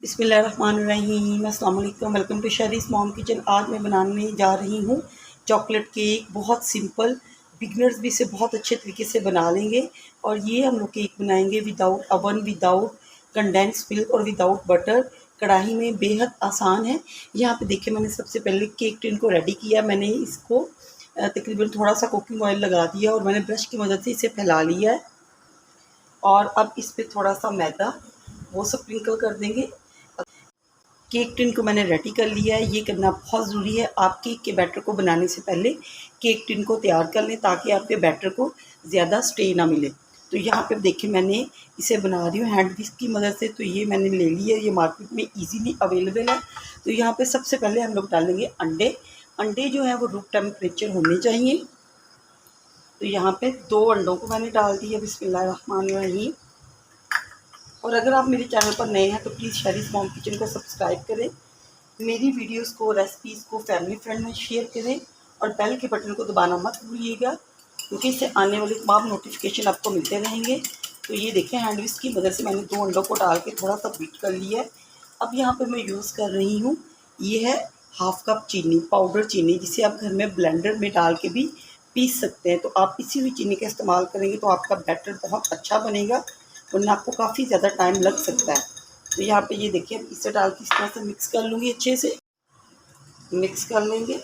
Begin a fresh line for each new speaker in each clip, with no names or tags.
बिस्मिल्लाहिर्रहमानिर्रहीम, अस्सलाम वालेकुम, वेलकम टू शरीस मॉम किचन। आज मैं बनाने जा रही हूँ चॉकलेट केक। बहुत सिंपल, बिगनर्स भी इसे बहुत अच्छे तरीके से बना लेंगे। और ये हम लोग केक बनाएंगे without oven, without condense milk और विदाउट बटर। कढ़ाई में बेहद आसान है। यहाँ पे देखिए, मैंने सबसे पहले केक टिन को रेडी किया। मैंने इसको तकरीबन थोड़ा सा कुकिंग ऑयल लगा दिया और मैंने ब्रश की मदद से इसे फैला लिया है। और अब इस पर थोड़ा सा मैदा वो स्प्रिंकल कर देंगे। केक टिन को मैंने रेडी कर लिया है। ये करना बहुत ज़रूरी है। आप केक के बैटर को बनाने से पहले केक टिन को तैयार कर लें ताकि आपके बैटर को ज़्यादा स्टे ना मिले। तो यहाँ पे देखिए, मैंने इसे बना रही हूँ हैंड विस्क की मदद से। तो ये मैंने ले लिया है, ये मार्केट में इजीली अवेलेबल है। तो यहाँ पे सबसे पहले हम लोग डालेंगे अंडे। अंडे जो है वो रूम टेम्परेचर होने चाहिए। तो यहाँ पे 2 अंडों को मैंने डाल दिया। बिस्मिल्लाहिर्रहमानिर्रहीम। और अगर आप मेरे चैनल पर नए हैं तो प्लीज़ शरीस मॉम किचन को सब्सक्राइब करें। मेरी वीडियोस को, रेसिपीज़ को फैमिली फ्रेंड में शेयर करें और बेल के बटन को दबाना मत भूलिएगा, क्योंकि इससे आने वाले तमाम नोटिफिकेशन आपको मिलते रहेंगे। तो ये देखें, हैंड विस्क की मदद से मैंने 2 अंडों को डाल के थोड़ा सा बीट कर लिया है। अब यहाँ पे मैं यूज़ कर रही हूँ, ये है हाफ़ कप चीनी, पाउडर चीनी, जिसे आप घर में ब्लेंडर में डाल के भी पीस सकते हैं। तो आप इसी हुई चीनी का इस्तेमाल करेंगे तो आपका बैटर बहुत अच्छा बनेगा, वरना आपको काफ़ी ज़्यादा टाइम लग सकता है। तो यहाँ पे ये देखिए, इसे डाल के इस तरह से मिक्स कर लूँगी, अच्छे से मिक्स कर लेंगे।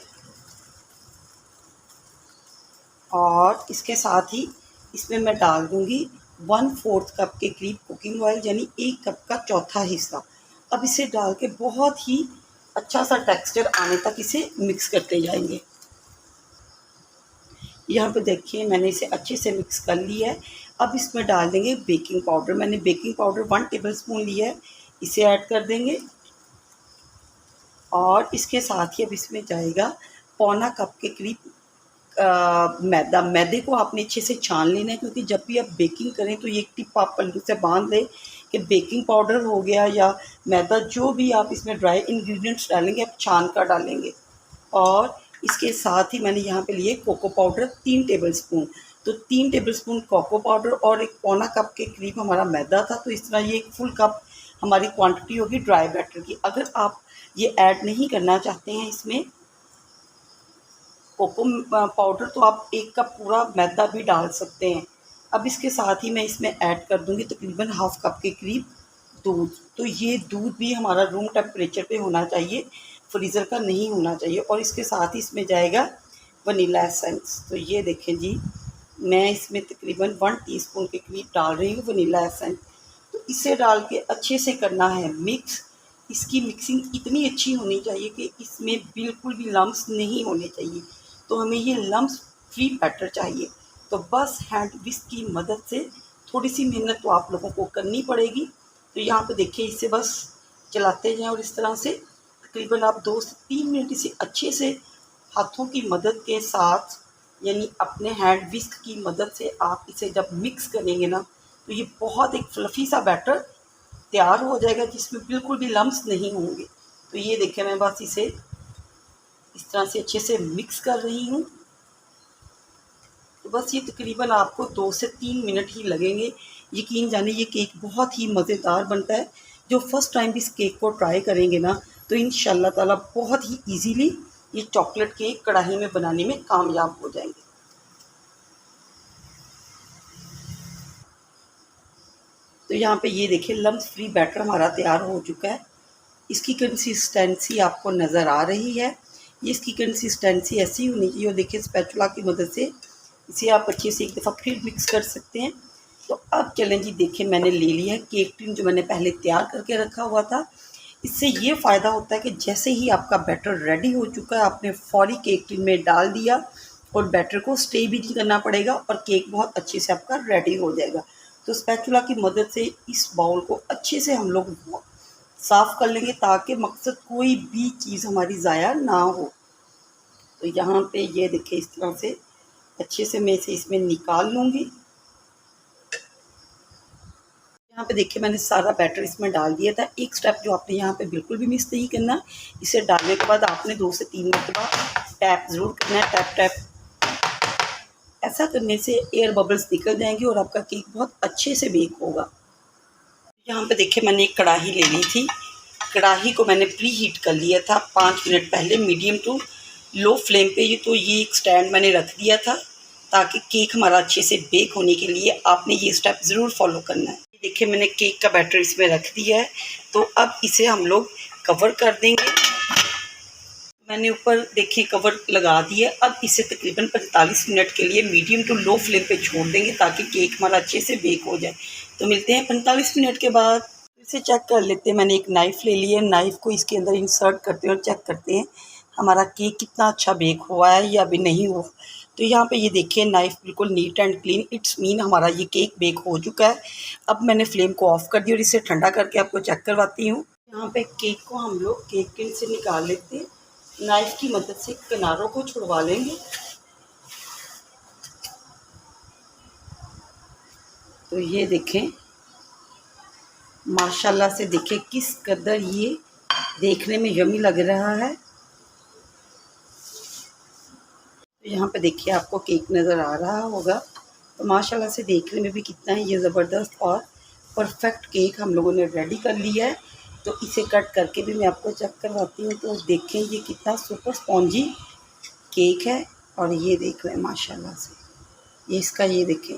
और इसके साथ ही इसमें मैं डाल दूँगी 1/4 कप के करीब कुकिंग ऑयल, यानी 1 कप का चौथा हिस्सा। अब इसे डाल के बहुत ही अच्छा सा टेक्सचर आने तक इसे मिक्स करते जाएंगे। यहाँ पे देखिए, मैंने इसे अच्छे से मिक्स कर लिया है। अब इसमें डाल देंगे बेकिंग पाउडर। मैंने बेकिंग पाउडर 1 टेबलस्पून लिया है, इसे ऐड कर देंगे। और इसके साथ ही अब इसमें जाएगा पौना कप के करीब मैदा। मैदे को आपने अच्छे से छान लेना है, क्योंकि जब भी आप बेकिंग करें तो ये एक टिप आप पल्लू से बांध लें कि बेकिंग पाउडर हो गया या मैदा, जो भी आप इसमें ड्राई इंग्रेडिएंट्स डालेंगे आप छान कर डालेंगे। और इसके साथ ही मैंने यहाँ पे लिए कोको पाउडर 3 टेबलस्पून। तो 3 टेबलस्पून कोको पाउडर और एक पौना कप के करीब हमारा मैदा था। तो इस तरह ये एक फुल कप हमारी क्वांटिटी होगी ड्राई बैटर की। अगर आप ये ऐड नहीं करना चाहते हैं इसमें कोको पाउडर, तो आप 1 कप पूरा मैदा भी डाल सकते हैं। अब इसके साथ ही मैं इसमें ऐड कर दूंगी तकरीबन हाफ़ कप के करीब दूध। तो ये दूध भी हमारा रूम टेम्परेचर पे होना चाहिए, फ्रीज़र का नहीं होना चाहिए। और इसके साथ ही इसमें जाएगा वनीला एसेंस। तो ये देखें जी, मैं इसमें तकरीबन 1 टीस्पून के करीब डाल रही हूँ वनीला एसेंस। तो इसे डाल के अच्छे से करना है मिक्स। इसकी मिक्सिंग इतनी अच्छी होनी चाहिए कि इसमें बिल्कुल भी लम्स नहीं होने चाहिए। तो हमें ये लम्स फ्री बैटर चाहिए। तो बस हैंड विस्क की मदद से थोड़ी सी मेहनत तो आप लोगों को करनी पड़ेगी। तो यहाँ पे देखिए, इसे बस चलाते जाएं और इस तरह से तकरीबन आप 2 से 3 मिनट इसे अच्छे से हाथों की मदद के साथ, यानी अपने हैंड विस्क की मदद से आप इसे जब मिक्स करेंगे ना, तो ये बहुत एक फ्लफ़ी सा बैटर तैयार हो जाएगा, जिसमें बिल्कुल भी लम्स नहीं होंगे। तो ये देखिए, मैं बस इसे इस तरह से अच्छे से मिक्स कर रही हूँ। तो बस ये तकरीबन आपको 2 से 3 मिनट ही लगेंगे। यकीन जानिए, ये केक बहुत ही मज़ेदार बनता है। जो फ़र्स्ट टाइम इस केक को ट्राई करेंगे ना, तो इंशाल्लाह ताला बहुत ही ईज़िली ये चॉकलेट केक कढ़ाई में बनाने में कामयाब हो जाएंगे। तो यहाँ पे ये देखिए, लम्स फ्री बैटर हमारा तैयार हो चुका है। इसकी कंसिस्टेंसी आपको नज़र आ रही है। ये इसकी कंसिस्टेंसी ऐसी होनी चाहिए। और देखिए, स्पैचुला की मदद से इसे आप अच्छे से एक दफ़ा फिर मिक्स कर सकते हैं। तो अब चलें जी, देखिए मैंने ले लिया है केक टिन, जो मैंने पहले तैयार करके रखा हुआ था। इससे ये फ़ायदा होता है कि जैसे ही आपका बैटर रेडी हो चुका है, आपने फ़ौरी केक टिन में डाल दिया और बैटर को स्टे भी नहीं करना पड़ेगा और केक बहुत अच्छे से आपका रेडी हो जाएगा। तो स्पैचुला की मदद से इस बाउल को अच्छे से हम लोग साफ़ कर लेंगे, ताकि मकसद कोई भी चीज़ हमारी ज़ाया ना हो। तो यहाँ पे ये देखिए, इस तरह से अच्छे से मैं इसे इसमें निकाल लूँगी। यहाँ पे देखिए, मैंने सारा बैटर इसमें डाल दिया था। एक स्टेप जो आपने यहाँ पे बिल्कुल भी मिस नहीं करना, इसे डालने के बाद आपने 2 से 3 मरतबा टैप ज़रूर करना है, टैप टैप। ऐसा करने से एयर बबल्स निकल जाएंगे और आपका केक बहुत अच्छे से बेक होगा। यहाँ पे देखिए, मैंने एक कढ़ाई ले ली थी कढ़ाई को मैंने प्री हीट कर लिया था 5 मिनट पहले मीडियम टू लो फ्लेम पे। तो ये एक स्टैंड मैंने रख दिया था ताकि केक हमारा अच्छे से बेक होने के लिए आपने ये स्टेप ज़रूर फॉलो करना है। देखिए मैंने केक का बैटर इसमें रख दिया है। तो अब इसे हम लोग कवर कर देंगे। मैंने ऊपर देखिए कवर लगा दिया। अब इसे तकरीबन 45 मिनट के लिए मीडियम टू लो फ्लेम पे छोड़ देंगे ताकि केक हमारा अच्छे से बेक हो जाए। तो मिलते हैं 45 मिनट के बाद। इसे चेक कर लेते हैं। मैंने एक नाइफ़ ले लिया है, नाइफ़ को इसके अंदर इंसर्ट करते हैं और चेक करते हैं हमारा केक कितना अच्छा बेक हुआ है या अभी नहीं हुआ। तो यहाँ पे ये देखिए नाइफ़ बिल्कुल neat and clean, it's mean हमारा ये केक बेक हो चुका है। अब मैंने फ्लेम को ऑफ़ कर दिया और इसे ठंडा करके आपको चेक करवाती हूँ। यहाँ पे केक को हम लोग केक टिन से निकाल लेते हैं। नाइफ़ की मदद से किनारों को छुड़वा लेंगे। तो ये देखें माशाल्लाह से, देखें किस कदर ये देखने में यमी लग रहा है। तो यहाँ पे देखिए आपको केक नज़र आ रहा होगा। तो माशाल्लाह से देखने में भी कितना है ये ज़बरदस्त और परफेक्ट केक हम लोगों ने रेडी कर लिया है। तो इसे कट करके भी मैं आपको चेक करवाती हूँ। तो देखें ये कितना सुपर स्पॉन्जी केक है। और ये देख रहे हैं माशाल्लाह से, ये इसका ये देखें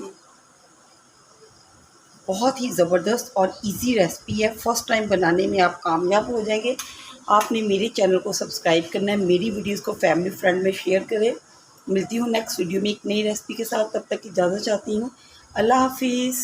बहुत ही ज़बरदस्त और इजी रेसिपी है। फ़र्स्ट टाइम बनाने में आप कामयाब हो जाएंगे। आपने मेरे चैनल को सब्सक्राइब करना है, मेरी वीडियोस को फैमिली फ्रेंड में शेयर करें। मिलती हूँ नेक्स्ट वीडियो में एक नई रेसिपी के साथ। तब तक इजाज़त चाहती हूँ। अल्लाह हाफिज़।